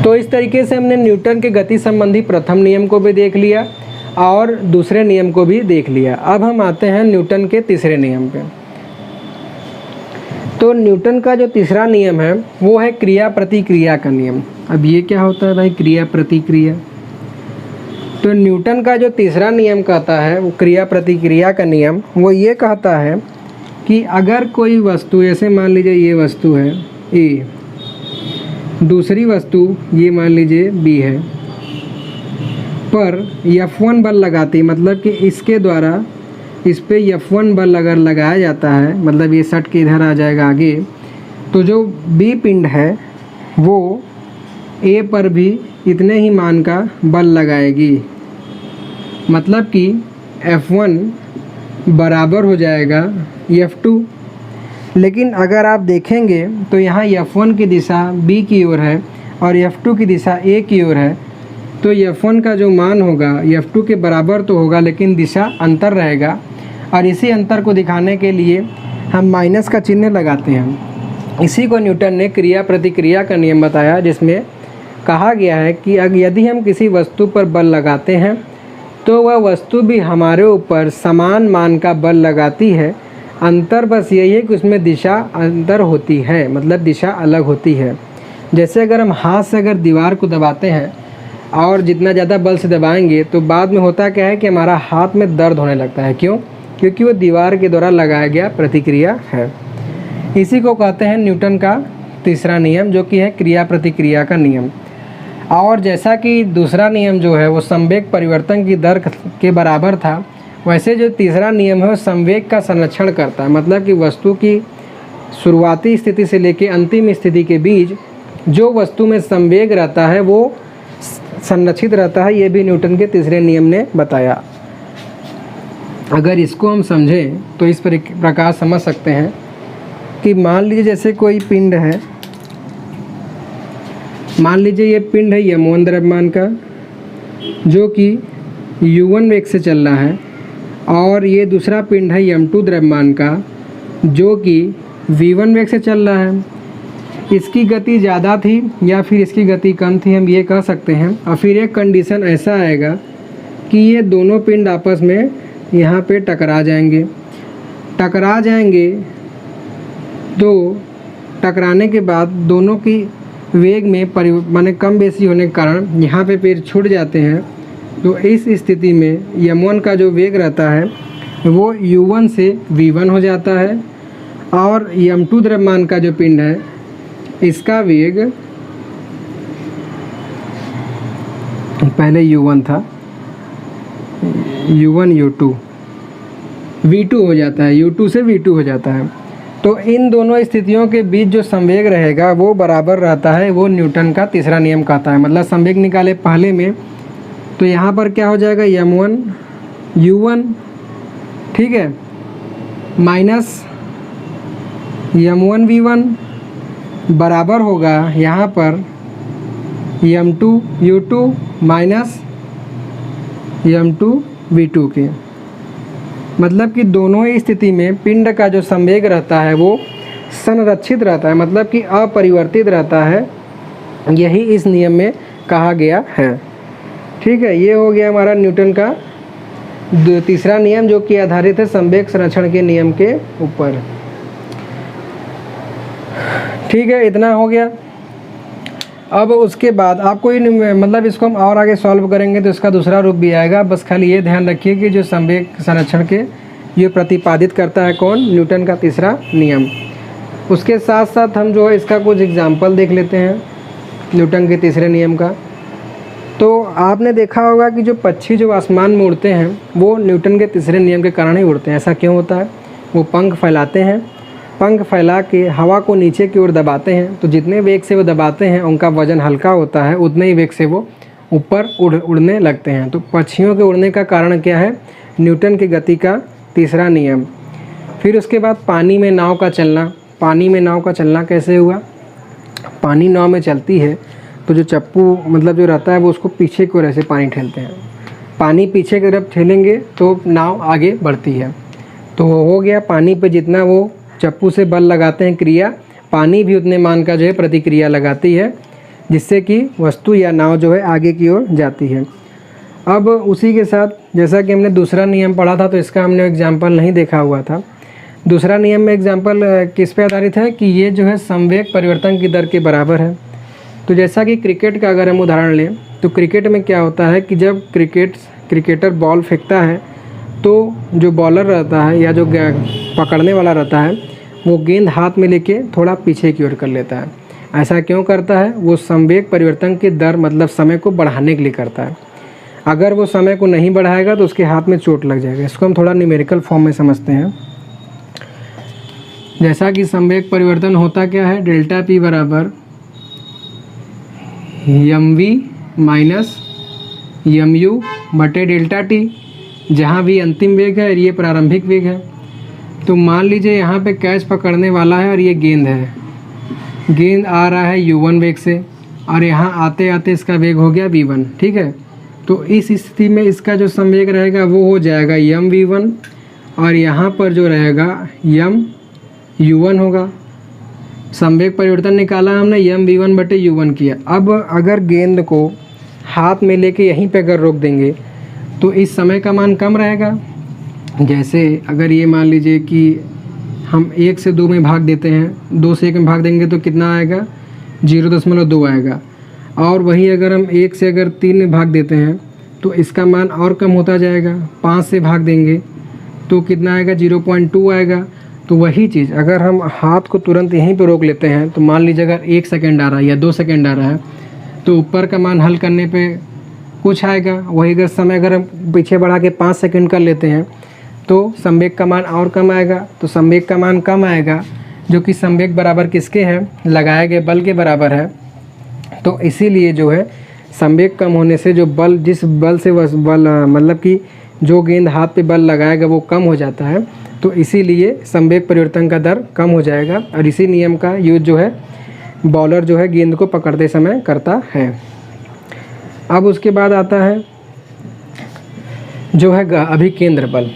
तो इस तरीके से हमने न्यूटन के गति संबंधी प्रथम नियम को भी देख लिया और दूसरे नियम को भी देख लिया। अब हम आते हैं न्यूटन के तीसरे नियम पे। तो न्यूटन का जो तीसरा नियम है वो है क्रिया प्रतिक्रिया का नियम। अब ये क्या होता है भाई, क्रिया प्रतिक्रिया। तो न्यूटन का जो तीसरा नियम कहता है वो क्रिया प्रतिक्रिया का नियम, वो ये कहता है कि अगर कोई वस्तु, जैसे मान लीजिए ये वस्तु है ए, दूसरी वस्तु ये मान लीजिए बी है, पर F1 बल लगाती, मतलब कि इसके द्वारा इस पे F1 बल अगर लगाया जाता है, मतलब ये सट के इधर आ जाएगा आगे, तो जो बी पिंड है वो ए पर भी इतने ही मान का बल लगाएगी। मतलब कि F1 बराबर हो जाएगा F2। लेकिन अगर आप देखेंगे तो यहाँ F1 की दिशा B की ओर है और F2 की दिशा A की ओर है, तो F1 का जो मान होगा F2 के बराबर तो होगा लेकिन दिशा अंतर रहेगा। और इसी अंतर को दिखाने के लिए हम माइनस का चिन्ह लगाते हैं। इसी को न्यूटन ने क्रिया प्रतिक्रिया का नियम बताया, जिसमें कहा गया है कि यदि हम किसी वस्तु पर बल लगाते हैं तो वह वस्तु भी हमारे ऊपर समान मान का बल लगाती है। अंतर बस यही है कि उसमें दिशा अंतर होती है, मतलब दिशा अलग होती है। जैसे अगर हम हाथ से अगर दीवार को दबाते हैं और जितना ज़्यादा बल से दबाएंगे तो बाद में होता क्या है कि हमारा हाथ में दर्द होने लगता है। क्यों? क्योंकि वो दीवार के द्वारा लगाया गया प्रतिक्रिया है। इसी को कहते हैं न्यूटन का तीसरा नियम, जो कि है क्रिया प्रतिक्रिया का नियम। और जैसा कि दूसरा नियम जो है वो संवेग परिवर्तन की दर के बराबर था, वैसे जो तीसरा नियम है वो संवेग का संरक्षण करता है। मतलब कि वस्तु की शुरुआती स्थिति से लेकर अंतिम स्थिति के बीच जो वस्तु में संवेग रहता है वो संरक्षित रहता है। ये भी न्यूटन के तीसरे नियम ने बताया। अगर इसको हम समझें तो इस प्रकार समझ सकते हैं कि मान लीजिए जैसे कोई पिंड है, मान लीजिए ये पिंड है m1 द्रव्यमान का, जो कि u1 वेग से चल रहा है, और ये दूसरा पिंड है m2 द्रव्यमान का, जो कि v1 वेग से चल रहा है। इसकी गति ज़्यादा थी या फिर इसकी गति कम थी, हम ये कह सकते हैं। और फिर एक कंडीशन ऐसा आएगा कि ये दोनों पिंड आपस में यहाँ पे टकरा जाएंगे। तो टकराने के बाद दोनों की वेग में माने कम बेसी होने के कारण यहाँ पे पैर छूट जाते हैं। तो इस स्थिति में m1 का जो वेग रहता है वो u1 से v1 हो जाता है, और m2 द्रव्यमान का जो पिंड है इसका वेग पहले u1 था, u1 u2 v2 हो जाता है, u2 से v2 हो जाता है। तो इन दोनों स्थितियों के बीच जो संवेग रहेगा वो बराबर रहता है, वो न्यूटन का तीसरा नियम कहता है। मतलब संवेग निकाले पहले में, तो यहाँ पर क्या हो जाएगा m1 u1, ठीक है, माइनस m1 v1 बराबर होगा यहाँ पर m2 u2 minus m2 v2 के। मतलब कि दोनों ही स्थिति में पिंड का जो संवेग रहता है वो संरक्षित रहता है, मतलब कि अपरिवर्तित रहता है। यही इस नियम में कहा गया है। ठीक है, ये हो गया हमारा न्यूटन का तीसरा नियम, जो कि आधारित है संवेग संरक्षण के नियम के ऊपर। ठीक है, इतना हो गया। अब उसके बाद आपको मतलब इसको हम और आगे सॉल्व करेंगे तो इसका दूसरा रूप भी आएगा। बस खाली ये ध्यान रखिए कि जो संवेग संरक्षण के ये प्रतिपादित करता है कौन, न्यूटन का तीसरा नियम। उसके साथ साथ हम जो है इसका कुछ एग्जाम्पल देख लेते हैं न्यूटन के तीसरे नियम का। तो आपने देखा होगा कि जो पक्षी जो आसमान में उड़ते हैं वो न्यूटन के तीसरे नियम के कारण ही उड़ते हैं। ऐसा क्यों होता है? वो पंख फैलाते हैं, पंख फैला के हवा को नीचे की ओर दबाते हैं, तो जितने वेग से वो दबाते हैं उनका वजन हल्का होता है, उतने ही वेग से वो ऊपर उड़ने लगते हैं। तो पक्षियों के उड़ने का कारण क्या है? न्यूटन की गति का तीसरा नियम। फिर उसके बाद पानी में नाव का चलना। पानी में नाव का चलना कैसे हुआ? पानी नाव में चलती है तो जो चप्पू मतलब जो रहता है वो उसको पीछे की ओर ऐसे पानी ठेलते हैं। पानी पीछे की तरफ ठेलेंगे तो नाव आगे बढ़ती है। तो हो गया, पानी पे जितना वो चप्पू से बल लगाते हैं क्रिया, पानी भी उतने मान का जो है प्रतिक्रिया लगाती है। जिससे कि वस्तु या नाव जो है आगे की ओर जाती है। अब उसी के साथ जैसा कि हमने दूसरा नियम पढ़ा था, तो इसका हमने एग्जाम्पल नहीं देखा हुआ था। दूसरा नियम में एग्जाम्पल किस पे आधारित है कि ये जो है संवेग परिवर्तन की दर के बराबर है। तो जैसा कि क्रिकेट का अगर हम उदाहरण लें, तो क्रिकेट में क्या होता है कि जब क्रिकेटर बॉल फेंकता है तो जो बॉलर रहता है या जो पकड़ने वाला रहता है वो गेंद हाथ में लेके थोड़ा पीछे की ओर कर लेता है। ऐसा क्यों करता है? वो संवेग परिवर्तन की दर मतलब समय को बढ़ाने के लिए करता है। अगर वो समय को नहीं बढ़ाएगा तो उसके हाथ में चोट लग जाएगा। इसको हम थोड़ा न्यूमेरिकल फॉर्म में समझते हैं। जैसा कि संवेग परिवर्तन होता क्या है, डेल्टा पी बराबर mv माइनस mu बटे डेल्टा टी, जहाँ भी अंतिम वेग है और ये प्रारंभिक वेग है। तो मान लीजिए यहाँ पे कैच पकड़ने वाला है और ये गेंद है, गेंद आ रहा है u1 वेग से और यहाँ आते आते इसका वेग हो गया v1, ठीक है। तो इस स्थिति में इसका जो संवेग रहेगा वो हो जाएगा mv1 और यहाँ पर जो रहेगा mu1 होगा। संवेग परिवर्तन निकाला हमने, mv1 बटे u1 किया। अब अगर गेंद को हाथ में लेके यहीं पे अगर रोक देंगे तो इस समय का मान कम रहेगा। जैसे अगर ये मान लीजिए कि हम 1 से 2 में भाग देते हैं, 2 से 1 में भाग देंगे तो कितना आएगा, 0.2 आएगा। और वही अगर हम 1 से अगर 3 में भाग देते हैं तो इसका मान और कम होता जाएगा। 5 से भाग देंगे तो कितना आएगा, 0.2 आएगा। तो वही चीज़ अगर हम हाथ को तुरंत यहीं पे रोक लेते हैं तो मान लीजिए अगर 1 सेकेंड आ रहा है या 2 सेकेंड आ रहा है तो ऊपर का मान हल करने पे कुछ आएगा। वही अगर समय अगर हम पीछे बढ़ा के 5 सेकेंड कर लेते हैं तो संवेग का मान और कम आएगा। तो संवेग का मान कम आएगा, जो कि संवेग बराबर किसके है, लगाए गए बल के बराबर है। तो इसीलिए जो है संवेग कम होने से जो बल, जिस बल से बल मतलब कि जो गेंद हाथ पे बल लगाएगा वो कम हो जाता है। तो इसीलिए संवेग परिवर्तन का दर कम हो जाएगा और इसी नियम का यूज जो है बॉलर जो है गेंद को पकड़ते समय करता है। अब उसके बाद आता है जो है अभिकेंद्र बल।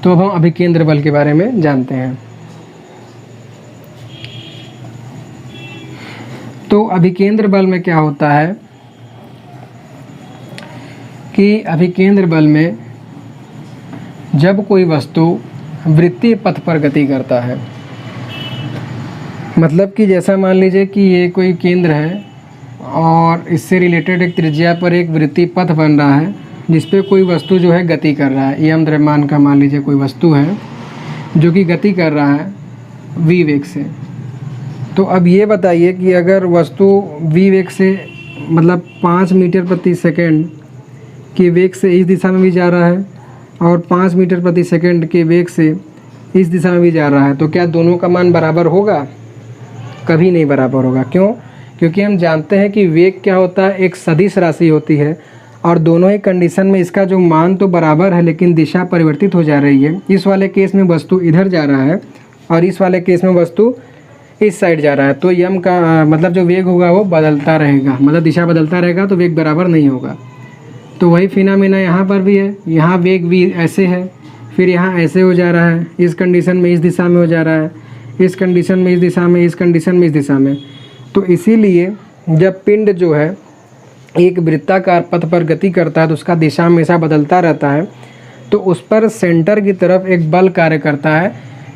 तो अब हम अभिकेंद्र बल के बारे में जानते हैं। तो अभिकेंद्र बल में क्या होता है कि अभिकेंद्र बल में जब कोई वस्तु वृत्तीय पथ पर गति करता है, मतलब कि जैसा मान लीजिए कि ये कोई केंद्र है और इससे रिलेटेड एक त्रिज्या पर एक वृत्तीय पथ बन रहा है जिस पे कोई वस्तु जो है गति कर रहा है। m द्रव्यमान का मान लीजिए कोई वस्तु है जो कि गति कर रहा है v वेग से। तो अब ये बताइए कि अगर वस्तु v वेग से मतलब 5 मीटर प्रति सेकंड के वेग से इस दिशा में भी जा रहा है और 5 मीटर प्रति सेकंड के वेग से इस दिशा में भी जा रहा है, तो क्या दोनों का मान बराबर होगा? कभी नहीं बराबर होगा। क्यों? क्योंकि हम जानते हैं कि वेग क्या होता है, एक सदिश राशि होती है और दोनों ही कंडीशन में इसका जो मान तो बराबर है लेकिन दिशा परिवर्तित हो जा रही है। इस वाले केस में वस्तु इधर जा रहा है और इस वाले केस में वस्तु इस साइड जा रहा है। तो यम का मतलब जो वेग होगा वो बदलता रहेगा, मतलब दिशा बदलता रहेगा, तो वेग बराबर नहीं होगा। तो वही फिनोमेना यहाँ पर भी है। यहाँ वेग भी ऐसे है, फिर यहाँ ऐसे हो जा रहा है, इस कंडीशन में इस दिशा में हो जा रहा है, इस कंडीशन में इस दिशा में, इस कंडीशन में इस दिशा में। तो इसीलिए जब पिंड जो है एक वृत्ताकार पथ पर गति करता है तो उसका दिशा हमेशा बदलता रहता है। तो उस पर सेंटर की तरफ एक बल कार्य करता है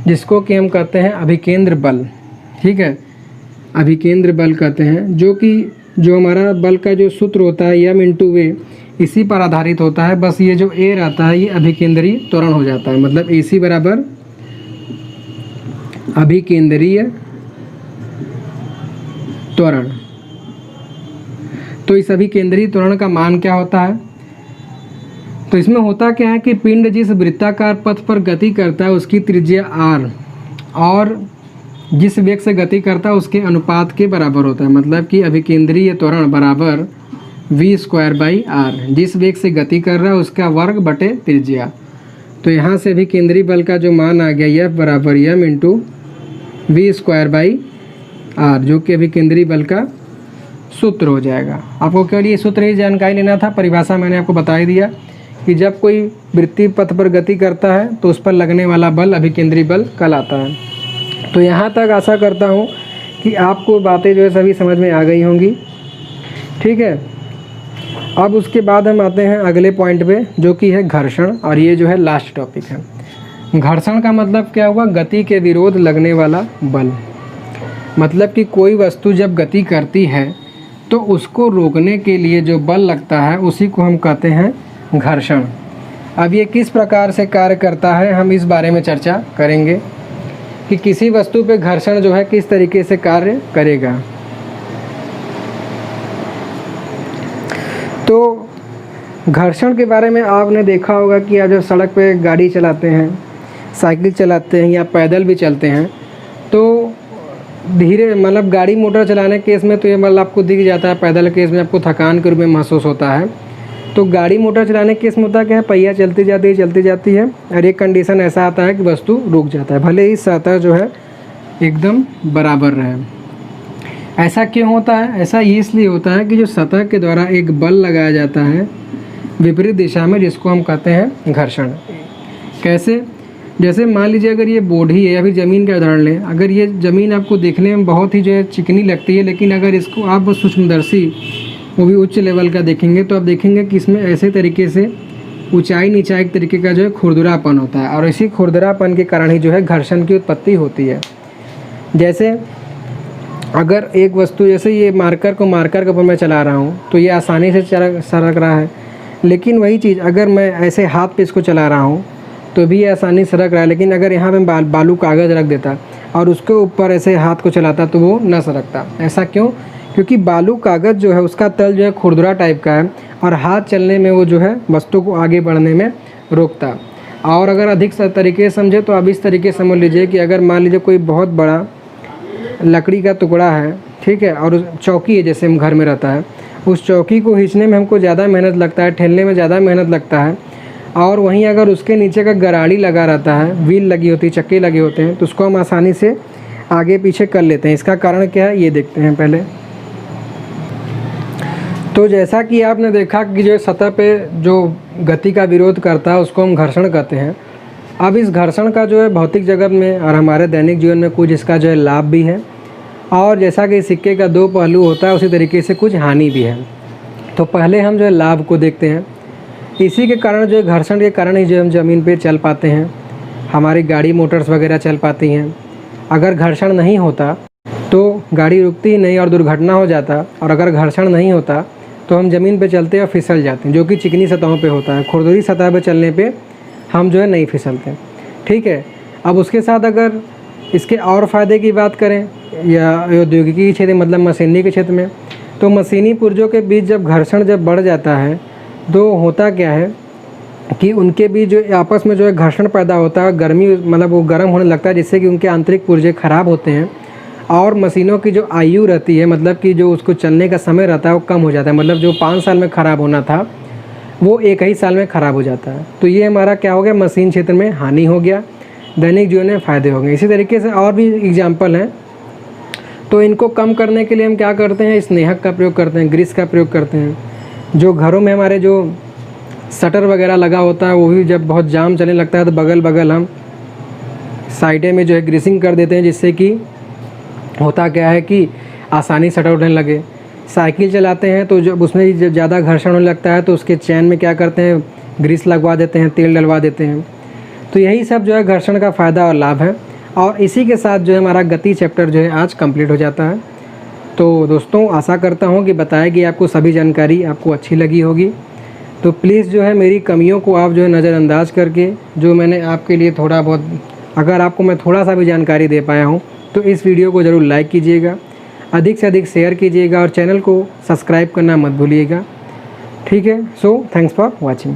जिसको कि हम कहते हैं अभिकेंद्र बल। ठीक है, अभिकेंद्र बल कहते हैं, जो कि जो हमारा बल का जो सूत्र होता है m × a इसी पर आधारित होता है। बस ये जो a रहता है ये अभिकेंद्रीय त्वरण हो जाता है, मतलब AC बराबर अभिकेंद्रीय त्वरण। तो इस अभिकेंद्रीय त्वरण का मान क्या होता है? तो इसमें होता क्या है कि पिंड जिस वृत्ताकार पथ पर गति करता है उसकी त्रिज्या r और जिस वेग से गति करता है उसके अनुपात के बराबर होता है। मतलब कि अभिकेंद्रीय त्वरण बराबर v²/r, जिस वेग से गति कर रहा है उसका वर्ग बटे त्रिज्या। तो यहाँ से भी केंद्रीय बल का जो मान आ गया F बराबर m × v²/r, जो कि अभी केंद्रीय बल का सूत्र हो जाएगा। आपको केवल ये सूत्र ही जानकारी लेना था। परिभाषा मैंने आपको बता ही दिया कि जब कोई वृत्तीय पथ पर गति करता है तो उस पर लगने वाला बल अभिकेंद्रीय बल कहलाता है। तो यहाँ तक आशा करता हूँ कि आपको बातें जो है सभी समझ में आ गई होंगी। ठीक है, अब उसके बाद हम आते हैं अगले पॉइंट पे, जो कि है घर्षण, और ये जो है लास्ट टॉपिक है। घर्षण का मतलब क्या हुआ? गति के विरोध लगने वाला बल। मतलब कि कोई वस्तु जब गति करती है तो उसको रोकने के लिए जो बल लगता है उसी को हम कहते हैं घर्षण। अब ये किस प्रकार से कार्य करता है, हम इस बारे में चर्चा करेंगे कि किसी वस्तु पे घर्षण जो है किस तरीके से कार्य करेगा। तो घर्षण के बारे में आपने देखा होगा कि आप जब सड़क पे गाड़ी चलाते हैं, साइकिल चलाते हैं या पैदल भी चलते हैं, तो धीरे मतलब गाड़ी मोटर चलाने के केस में तो ये मतलब आपको दिख जाता है, पैदल केस में आपको थकान के रूप में महसूस होता है। तो गाड़ी मोटर चलाने के केस में होता क्या है, पहिया चलती जाती है और एक कंडीशन ऐसा आता है कि वस्तु रुक जाता है, भले ही सतह जो है एकदम बराबर रहे। ऐसा क्यों होता है? ऐसा इसलिए होता है कि जो सतह के द्वारा एक बल लगाया जाता है विपरीत दिशा में, जिसको हम कहते हैं घर्षण। कैसे? जैसे मान लीजिए अगर ये बोर्ड-ही है या फिर ज़मीन का उदाहरण लें, अगर ये ज़मीन आपको देखने में बहुत ही जो है चिकनी लगती है, लेकिन अगर इसको आप सूक्ष्मदर्शी वो भी उच्च लेवल का देखेंगे तो आप देखेंगे कि इसमें ऐसे तरीके से ऊंचाई नीचाई एक तरीके का जो है खुरदुरापन होता है, और इसी खुरदुरापन के कारण ही जो है घर्षण की उत्पत्ति होती है। जैसे अगर एक वस्तु, जैसे ये मार्कर के ऊपर मैं चला रहा हूँ तो ये आसानी से सरक रहा है, लेकिन वही चीज़ अगर मैं ऐसे हाथ पे इसको चला रहा हूँ तो भी ये आसानी से सरक रहा है, लेकिन अगर यहाँ पे बालू कागज़ रख देता और उसके ऊपर ऐसे हाथ को चलाता तो वो न सरकता। ऐसा क्यों? क्योंकि बालू कागज़ जो है उसका तल जो है खुरदुरा टाइप का है, और हाथ चलने में वो जो है वस्तु को आगे बढ़ने में रोकता। और अगर अधिक तरीके से समझे तो आप इस तरीके से समझ लीजिए कि अगर मान लीजिए कोई बहुत बड़ा लकड़ी का टुकड़ा है, ठीक है, और चौकी है, जैसे हम घर में रहता है, उस चौकी को खींचने में हमको ज़्यादा मेहनत लगता है, ठेलने में ज़्यादा मेहनत लगता है, और वहीं अगर उसके नीचे का गराड़ी लगा रहता है, व्हील लगी होती है, चक्के लगे होते हैं, तो उसको हम आसानी से आगे पीछे कर लेते हैं। इसका कारण क्या है, ये देखते हैं पहले। तो जैसा कि आपने देखा कि जो सतह पे जो गति का विरोध करता है उसको हम घर्षण कहते हैं। अब इस घर्षण का जो है भौतिक जगत में और हमारे दैनिक जीवन में कुछ इसका जो है लाभ भी है, और जैसा कि सिक्के का दो पहलू होता है उसी तरीके से कुछ हानि भी है। तो पहले हम जो है लाभ को देखते हैं। इसी के कारण जो है घर्षण के कारण ही जो हम ज़मीन पे चल पाते हैं, हमारी गाड़ी मोटर्स वगैरह चल पाती हैं। अगर घर्षण नहीं होता तो गाड़ी रुकती ही नहीं और दुर्घटना हो जाता, और अगर घर्षण नहीं होता तो हम ज़मीन पे चलते और फिसल जाते हैं, जो कि चिकनी सतहों पे होता है। खुरदुरी सतह पे चलने पे हम जो है नहीं फिसलते। ठीक है, अब उसके साथ अगर इसके और फ़ायदे की बात करें या औद्योगिकी के क्षेत्र मतलब मशीनरी के क्षेत्र में, तो मशीनी पुर्जों के बीच जब घर्षण जब बढ़ जाता है तो होता क्या है कि उनके बीच जो आपस में जो है घर्षण पैदा होता है, गर्मी मतलब वो गर्म होने लगता है, जिससे कि उनके आंतरिक पुर्जे ख़राब होते हैं, और मशीनों की जो आयु रहती है, मतलब कि जो उसको चलने का समय रहता है वो कम हो जाता है। मतलब जो 5 साल में ख़राब होना था वो 1 ही साल में ख़राब हो जाता है। तो ये हमारा क्या हो गया, मशीन क्षेत्र में हानि हो गया, दैनिक जीवन में फ़ायदे हो गए। इसी तरीके से और भी एग्जाम्पल हैं। तो इनको कम करने के लिए हम क्या करते हैं, स्नेहक का प्रयोग करते हैं, ग्रीस का प्रयोग करते हैं। जो घरों में हमारे जो शटर वगैरह लगा होता है वो भी जब बहुत जाम चलने लगता है तो बगल बगल हम साइडे में जो है ग्रीसिंग कर देते हैं, जिससे कि होता क्या है कि आसानी शटर उठने लगे। साइकिल चलाते हैं तो जब उसमें ज़्यादा घर्षण होने लगता है तो उसके चैन में क्या करते हैं, ग्रीस लगवा देते हैं, तेल डलवा देते हैं। तो यही सब जो है घर्षण का फ़ायदा और लाभ है। और इसी के साथ जो है हमारा गति चैप्टर जो है आज कंप्लीट हो जाता है। तो दोस्तों आशा करता हूँ कि बताया कि आपको सभी जानकारी आपको अच्छी लगी होगी। तो प्लीज़ जो है मेरी कमियों को आप जो है नज़रअंदाज करके, जो मैंने आपके लिए थोड़ा बहुत, अगर आपको मैं थोड़ा सा भी जानकारी दे पाया हूँ तो इस वीडियो को ज़रूर लाइक कीजिएगा, अधिक से अधिक शेयर कीजिएगा और चैनल को सब्सक्राइब करना मत भूलिएगा। ठीक है, सो थैंक्स फॉर वॉचिंग।